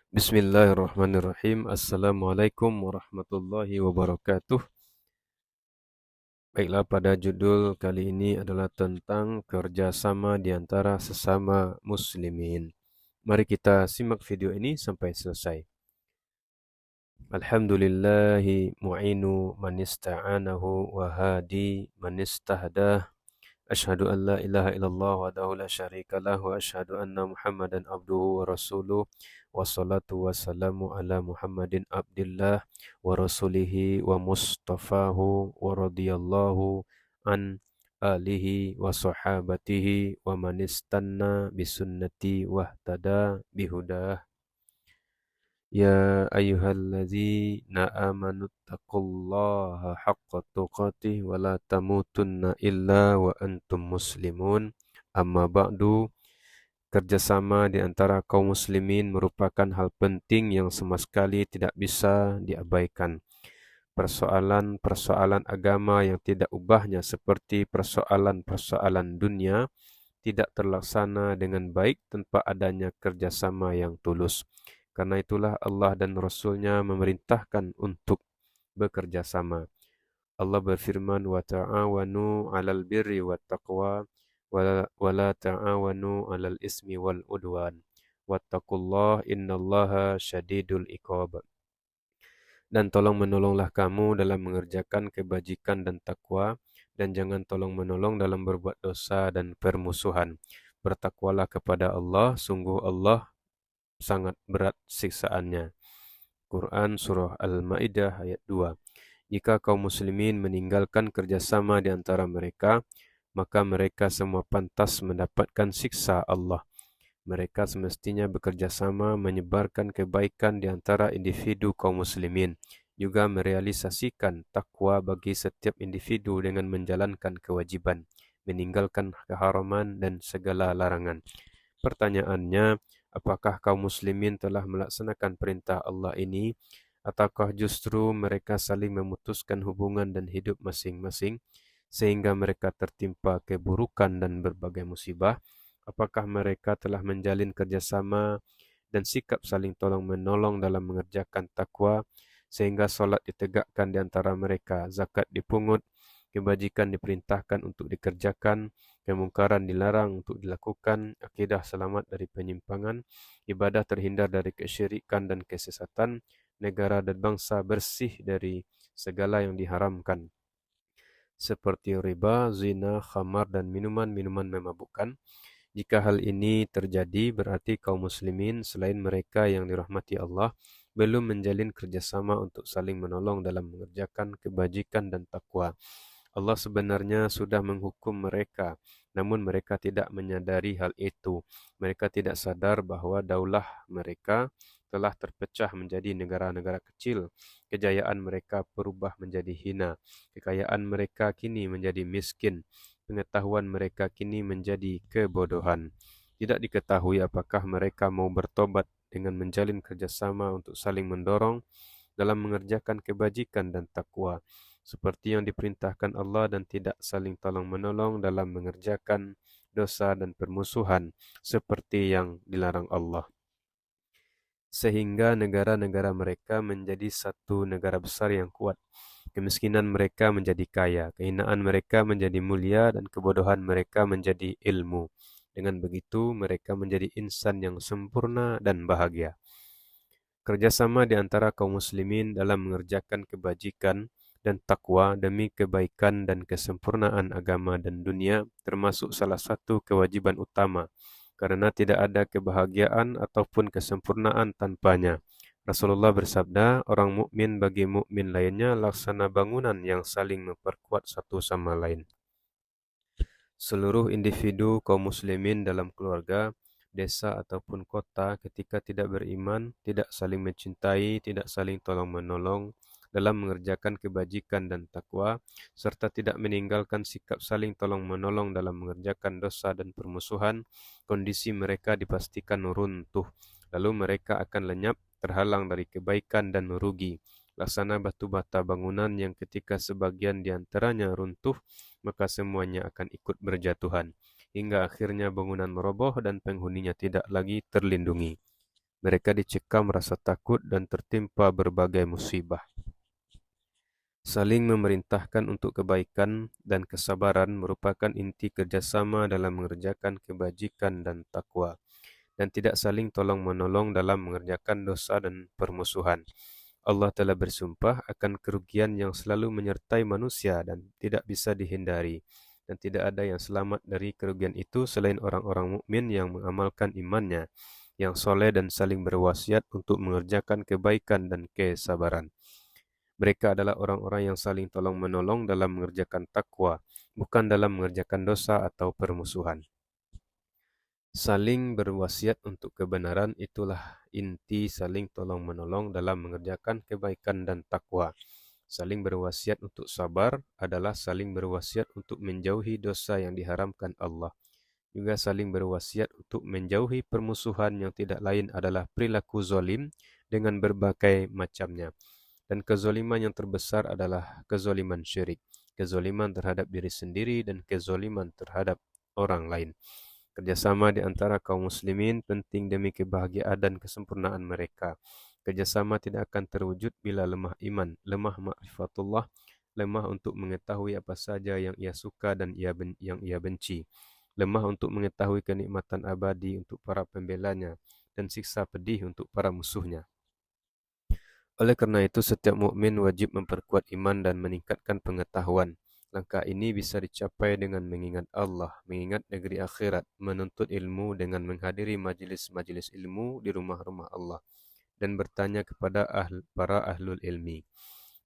Bismillahirrahmanirrahim. Assalamualaikum warahmatullahi wabarakatuh. Baiklah, pada judul kali ini adalah tentang kerjasama di antara sesama muslimin. Mari kita simak video ini sampai selesai. Alhamdulillahi mu'inu man ista'anahu wa hadi man istahdah. Asyhadu an la ilaha illallah wahdahu la syarika lah wa asyhadu anna Muhammadan abduhu wa rasuluh. Wassalatu wassalamu ala Muhammadin abdillah wa rasulihi wa mustafahu wa radiyallahu an alihi wa sahabatihi wa man istanna bisunnati wahtada bihudah. Ya ayyuhalladzina amanu taqullaha haqqa tuqatih wa la tamutunna illa wa antum muslimun. Amma ba'du, kerjasama di antara kaum muslimin merupakan hal penting yang sama sekali tidak bisa diabaikan. Persoalan-persoalan agama yang tidak ubahnya seperti persoalan-persoalan dunia tidak terlaksana dengan baik tanpa adanya kerjasama yang tulus. Karena itulah Allah dan Rasul-Nya memerintahkan untuk bekerja sama. Allah berfirman, wa ta'awanu 'alal birri wat taqwa wa la ta'awanu 'alal ismi wal udwan. Wattaqullaha innallaha syadidul iqab. Dan tolong menolonglah kamu dalam mengerjakan kebajikan dan takwa, dan jangan tolong menolong dalam berbuat dosa dan permusuhan. Bertakwalah kepada Allah, sungguh Allah sangat berat siksaannya. Quran Surah Al-Ma'idah ayat 2. Jika kaum muslimin meninggalkan kerjasama di antara mereka, maka mereka semua pantas mendapatkan siksa Allah. Mereka semestinya bekerja sama menyebarkan kebaikan di antara individu kaum muslimin, juga merealisasikan takwa bagi setiap individu dengan menjalankan kewajiban, meninggalkan keharaman dan segala larangan. Pertanyaannya, apakah kaum muslimin telah melaksanakan perintah Allah ini, ataukah justru mereka saling memutuskan hubungan dan hidup masing-masing, sehingga mereka tertimpa keburukan dan berbagai musibah? Apakah mereka telah menjalin kerjasama dan sikap saling tolong-menolong dalam mengerjakan takwa, sehingga solat ditegakkan di antara mereka, zakat dipungut, kebajikan diperintahkan untuk dikerjakan, kemungkaran dilarang untuk dilakukan, akidah selamat dari penyimpangan, ibadah terhindar dari kesyirikan dan kesesatan, negara dan bangsa bersih dari segala yang diharamkan, seperti riba, zina, khamar, dan minuman-minuman memabukkan. Jika hal ini terjadi, berarti kaum muslimin selain mereka yang dirahmati Allah belum menjalin kerjasama untuk saling menolong dalam mengerjakan kebajikan dan takwa. Allah sebenarnya sudah menghukum mereka, namun mereka tidak menyadari hal itu. Mereka tidak sadar bahwa daulah mereka telah terpecah menjadi negara-negara kecil. Kejayaan mereka berubah menjadi hina. Kekayaan mereka kini menjadi miskin. Pengetahuan mereka kini menjadi kebodohan. Tidak diketahui apakah mereka mau bertobat dengan menjalin kerjasama untuk saling mendorong dalam mengerjakan kebajikan dan takwa, seperti yang diperintahkan Allah, dan tidak saling tolong-menolong dalam mengerjakan dosa dan permusuhan, seperti yang dilarang Allah. Sehingga negara-negara mereka menjadi satu negara besar yang kuat. Kemiskinan mereka menjadi kaya, kehinaan mereka menjadi mulia, dan kebodohan mereka menjadi ilmu. Dengan begitu, mereka menjadi insan yang sempurna dan bahagia. Kerjasama di antara kaum muslimin dalam mengerjakan kebajikan dan takwa demi kebaikan dan kesempurnaan agama dan dunia termasuk salah satu kewajiban utama, karena tidak ada kebahagiaan ataupun kesempurnaan tanpanya. Rasulullah bersabda, orang mukmin bagi mukmin lainnya laksana bangunan yang saling memperkuat satu sama lain. Seluruh individu kaum muslimin dalam keluarga, desa ataupun kota ketika tidak beriman, tidak saling mencintai, tidak saling tolong-menolong dalam mengerjakan kebajikan dan takwa, serta tidak meninggalkan sikap saling tolong-menolong dalam mengerjakan dosa dan permusuhan, kondisi mereka dipastikan runtuh. Lalu mereka akan lenyap, terhalang dari kebaikan dan merugi. Laksana batu bata bangunan yang ketika sebagian di antaranya runtuh, maka semuanya akan ikut berjatuhan, hingga akhirnya bangunan meroboh dan penghuninya tidak lagi terlindungi. Mereka dicekam rasa takut dan tertimpa berbagai musibah. Saling memerintahkan untuk kebaikan dan kesabaran merupakan inti kerjasama dalam mengerjakan kebajikan dan takwa, dan tidak saling tolong-menolong dalam mengerjakan dosa dan permusuhan. Allah telah bersumpah akan kerugian yang selalu menyertai manusia dan tidak bisa dihindari, dan tidak ada yang selamat dari kerugian itu selain orang-orang mukmin yang mengamalkan imannya, yang soleh dan saling berwasiat untuk mengerjakan kebaikan dan kesabaran. Mereka adalah orang-orang yang saling tolong-menolong dalam mengerjakan takwa, bukan dalam mengerjakan dosa atau permusuhan. Saling berwasiat untuk kebenaran itulah inti saling tolong-menolong dalam mengerjakan kebaikan dan takwa. Saling berwasiat untuk sabar adalah saling berwasiat untuk menjauhi dosa yang diharamkan Allah. Juga saling berwasiat untuk menjauhi permusuhan yang tidak lain adalah perilaku zalim dengan berbagai macamnya. Dan kezoliman yang terbesar adalah kezoliman syirik, kezoliman terhadap diri sendiri dan kezoliman terhadap orang lain. Kerjasama di antara kaum muslimin penting demi kebahagiaan dan kesempurnaan mereka. Kerjasama tidak akan terwujud bila lemah iman, lemah ma'rifatullah, lemah untuk mengetahui apa saja yang ia suka dan yang ia benci, lemah untuk mengetahui kenikmatan abadi untuk para pembelanya, dan siksa pedih untuk para musuhnya. Oleh karena itu, setiap mukmin wajib memperkuat iman dan meningkatkan pengetahuan. Langkah ini bisa dicapai dengan mengingat Allah, mengingat negeri akhirat, menuntut ilmu dengan menghadiri majelis-majelis ilmu di rumah-rumah Allah, dan bertanya kepada para ahlul ilmi.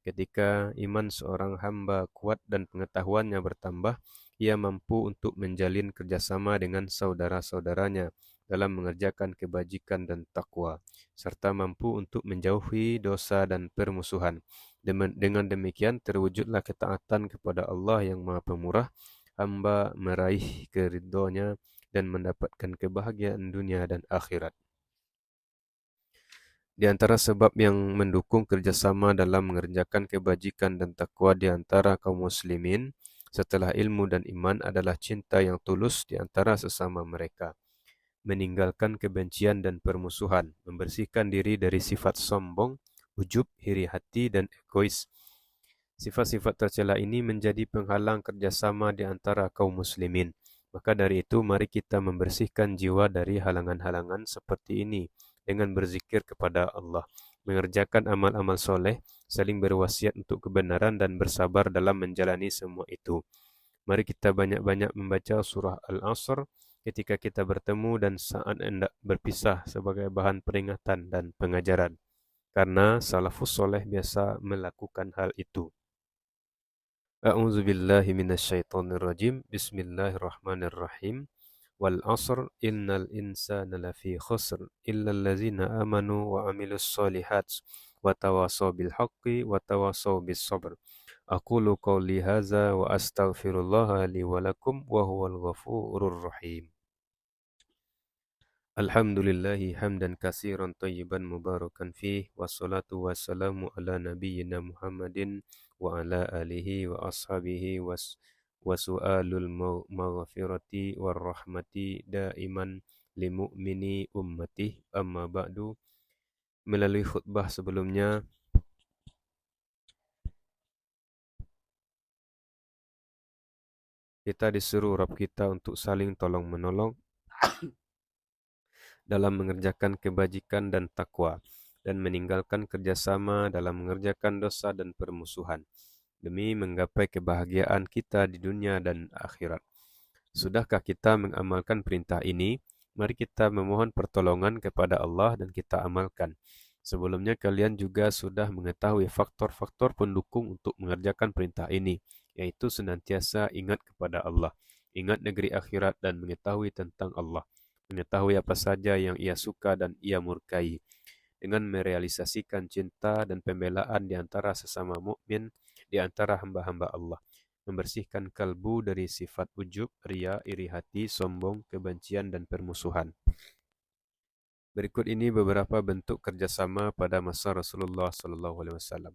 Ketika iman seorang hamba kuat dan pengetahuannya bertambah, ia mampu untuk menjalin kerjasama dengan saudara-saudaranya dalam mengerjakan kebajikan dan takwa, serta mampu untuk menjauhi dosa dan permusuhan. Dengan demikian, terwujudlah ketaatan kepada Allah yang Maha Pemurah, hamba meraih keridhonya dan mendapatkan kebahagiaan dunia dan akhirat. Di antara sebab yang mendukung kerjasama dalam mengerjakan kebajikan dan takwa di antara kaum muslimin setelah ilmu dan iman adalah cinta yang tulus di antara sesama mereka, meninggalkan kebencian dan permusuhan, membersihkan diri dari sifat sombong, ujub, iri hati, dan egois. Sifat-sifat tercela ini menjadi penghalang kerjasama di antara kaum muslimin. Maka dari itu, mari kita membersihkan jiwa dari halangan-halangan seperti ini dengan berzikir kepada Allah, mengerjakan amal-amal soleh, saling berwasiat untuk kebenaran dan bersabar dalam menjalani semua itu. Mari kita banyak-banyak membaca surah Al-Asr ketika kita bertemu dan saat hendak berpisah sebagai bahan peringatan dan pengajaran. Karena salafus soleh biasa melakukan hal itu. A'udzu billahi minasyaitonir rajim. Bismillahirrahmanirrahim. Wal 'asr innal insana lafi khusr illal ladzina amanu wa 'amilus solihat wa tawasaw bil haqqi wa tawasaw bis sabr. Aqulu qawli hadza wa astaghfirullaha li wa lakum wa huwal ghafurur rahim. Alhamdulillahi hamdan katsiran tayyiban mubarakan fih, wassalatu wassalamu ala nabiyyina Muhammadin wa ala alihi wa ashabihi wa su'alul maghfirati war rahmati daiman li mu'mini ummati, amma ba'du. Melalui khutbah sebelumnya kita disuruh Rabb kita untuk saling tolong menolong dalam mengerjakan kebajikan dan takwa, dan meninggalkan kerjasama dalam mengerjakan dosa dan permusuhan, demi menggapai kebahagiaan kita di dunia dan akhirat. Sudahkah kita mengamalkan perintah ini? Mari kita memohon pertolongan kepada Allah dan kita amalkan. Sebelumnya kalian juga sudah mengetahui faktor-faktor pendukung untuk mengerjakan perintah ini, yaitu senantiasa ingat kepada Allah, ingat negeri akhirat dan mengetahui tentang Allah, mengetahui apa saja yang ia suka dan ia murkai, dengan merealisasikan cinta dan pembelaan di antara sesama mukmin, di antara hamba-hamba Allah, membersihkan kalbu dari sifat ujub, ria, iri hati, sombong, kebencian, dan permusuhan. Berikut ini beberapa bentuk kerjasama pada masa Rasulullah SAW.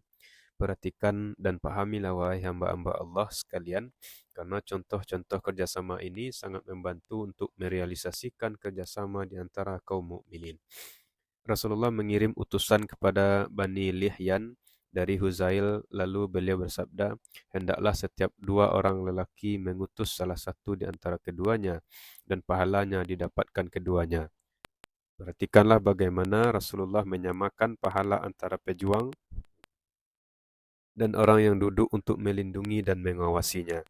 Perhatikan dan pahamilah wahai hamba-hamba Allah sekalian, karena contoh-contoh kerjasama ini sangat membantu untuk merealisasikan kerjasama di antara kaum mukminin. Rasulullah mengirim utusan kepada Bani Lihyan dari Huzail, lalu beliau bersabda, hendaklah setiap 2 orang lelaki mengutus salah satu di antara keduanya, dan pahalanya didapatkan keduanya. Perhatikanlah bagaimana Rasulullah menyamakan pahala antara pejuang dan orang yang duduk untuk melindungi dan mengawasinya.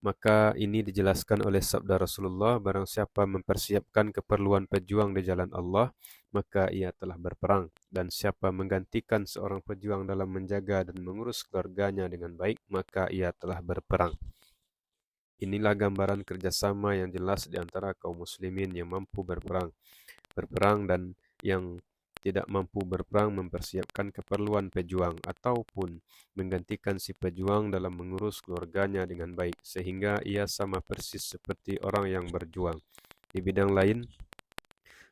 Maka ini dijelaskan oleh sabda Rasulullah, barang siapa mempersiapkan keperluan pejuang di jalan Allah, maka ia telah berperang. Dan siapa menggantikan seorang pejuang dalam menjaga dan mengurus keluarganya dengan baik, maka ia telah berperang. Inilah gambaran kerjasama yang jelas di antara kaum muslimin yang mampu berperang dan yang tidak mampu berperang mempersiapkan keperluan pejuang ataupun menggantikan si pejuang dalam mengurus keluarganya dengan baik sehingga ia sama persis seperti orang yang berjuang. Di bidang lain,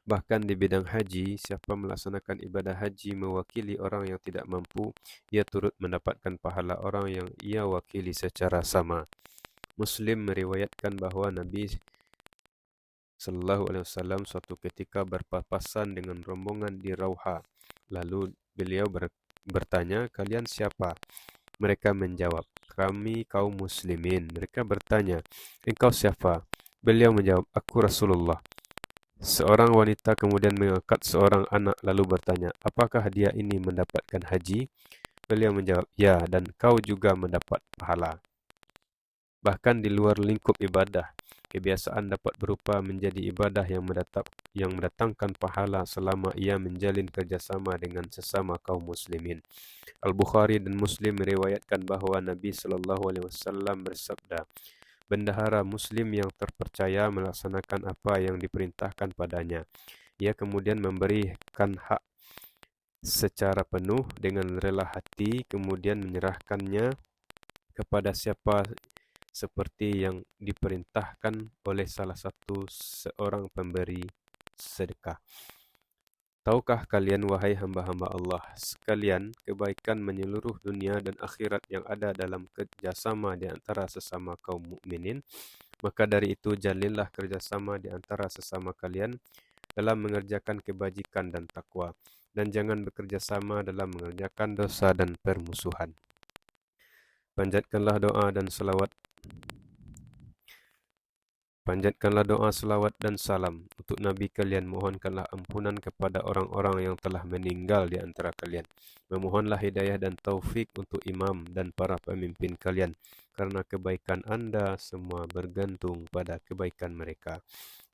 bahkan di bidang haji, siapa melaksanakan ibadah haji mewakili orang yang tidak mampu, ia turut mendapatkan pahala orang yang ia wakili secara sama. Muslim meriwayatkan bahawa Nabi Sallallahu Alaihi Wasallam suatu ketika berpapasan dengan rombongan di Rauha. Lalu beliau bertanya, kalian siapa? Mereka menjawab, kami kaum muslimin. Mereka bertanya, engkau siapa? Beliau menjawab, aku Rasulullah. Seorang wanita kemudian mengangkat seorang anak lalu bertanya, apakah dia ini mendapatkan haji? Beliau menjawab, ya, dan kau juga mendapat pahala. Bahkan di luar lingkup ibadah, kebiasaan dapat berupa menjadi ibadah yang mendatangkan pahala selama ia menjalin kerjasama dengan sesama kaum muslimin. Al-Bukhari dan Muslim meriwayatkan bahawa Nabi SAW bersabda, bendahara muslim yang terpercaya melaksanakan apa yang diperintahkan padanya. Ia kemudian memberikan hak secara penuh dengan rela hati, kemudian menyerahkannya kepada siapa seperti yang diperintahkan oleh salah satu seorang pemberi sedekah. Tahukah kalian wahai hamba-hamba Allah sekalian, kebaikan menyeluruh dunia dan akhirat yang ada dalam kerjasama di antara sesama kaum mukminin? Maka dari itu jalinlah kerjasama di antara sesama kalian dalam mengerjakan kebajikan dan takwa, dan jangan bekerjasama dalam mengerjakan dosa dan permusuhan. Panjatkanlah doa selawat dan salam untuk Nabi kalian. Mohonkanlah ampunan kepada orang-orang yang telah meninggal di antara kalian. Memohonlah hidayah dan taufik untuk imam dan para pemimpin kalian, karena kebaikan anda semua bergantung pada kebaikan mereka.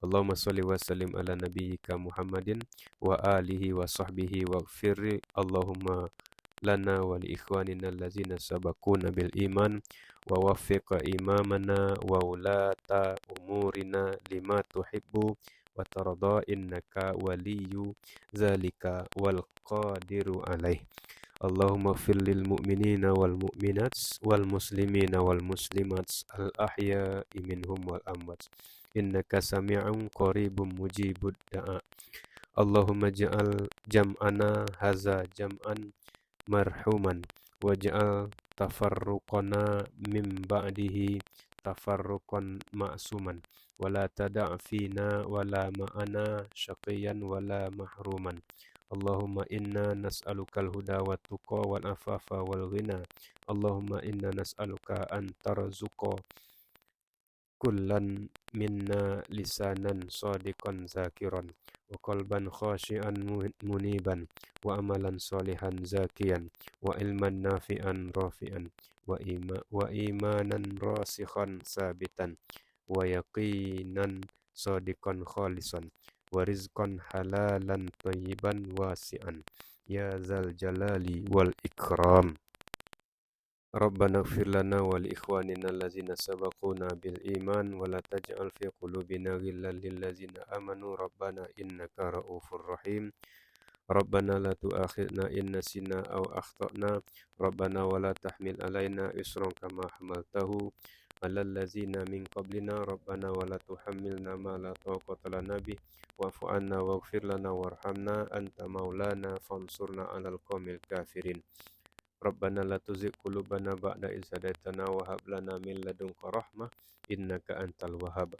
Allahumma salli wa sallim ala nabiyyika Muhammadin wa alihi wa sahbihi waghfir Allahumma lana wa li ikhwanina allazina sabaquna bil iman wa waffiq imamana wa ulata umurina lima tuhibbu wa tarda innaka waliyyu zalika wal qadiru alaih. Allahumma ighfir lil mu'minina wal mu'minat wal muslimina wal muslimat al ahya'i minhum wal amwat innaka sami'un qaribun mujibud da'a. Allahumma ja'al jam'ana haza jam'an marhuman waj'al tafarruqana min ba'dihi tafarruqan ma'suman wala tada' fina wala ma'ana syaqiyan wala mahruman. Allahumma inna nas'alukal huda wa tuqa wal afafa wal ghina. Allahumma inna nas'aluka an tarzuqa kullan minna lisanan sadiqan zakiran wa qalban khashi'an muniban wa amalan salihan zakiyan wa ilman nafi'an rafi'an wa imanan rasikhan sabitan wa yaqinan sadiqan khalisan wa rizqan halalan tayyiban wasi'an ya zal jalali wal ikram. Rabbana ighfir lana wa li ikhwanina allazina sabaquna bil iman wa la taj'al fi qulubina ghillan lil ladzina amanu rabbana innaka ra'ufur rahim. Rabbana la tu'akhidna in nasina aw akhtana. Rabbana wa la tahmil alaina isran kama hamaltahu 'alal ladzina min qablina. Rabbana wa la tuhammilna ma la taqata lana bih wa'fu 'anna waghfir lana warhamna anta maulana fansurna 'alal qaumil kafirin. Rabbana la tuzigh qulubana ba'da idh hadaitana wa hab lana min ladunka rahmah innaka antal wahhab.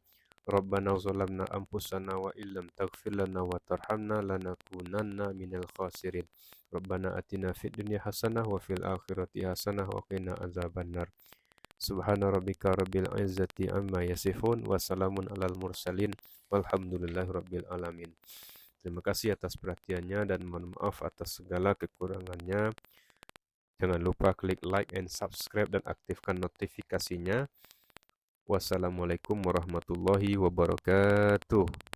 Rabbana zalamna anfusana wa illam taghfir lana wa tarhamna lanakunanna minal khasirin. Rabbana atina fid dunya hasanah wa fil akhirati hasanah wa qina azabannar. Subhana rabbika rabbil izzati amma yasifun wa salamun alal mursalin walhamdulillahi rabbil alamin. Terima kasih atas perhatiannya dan mohon maaf atas segala kekurangannya. Jangan lupa klik like and subscribe dan aktifkan notifikasinya. Wassalamualaikum warahmatullahi wabarakatuh.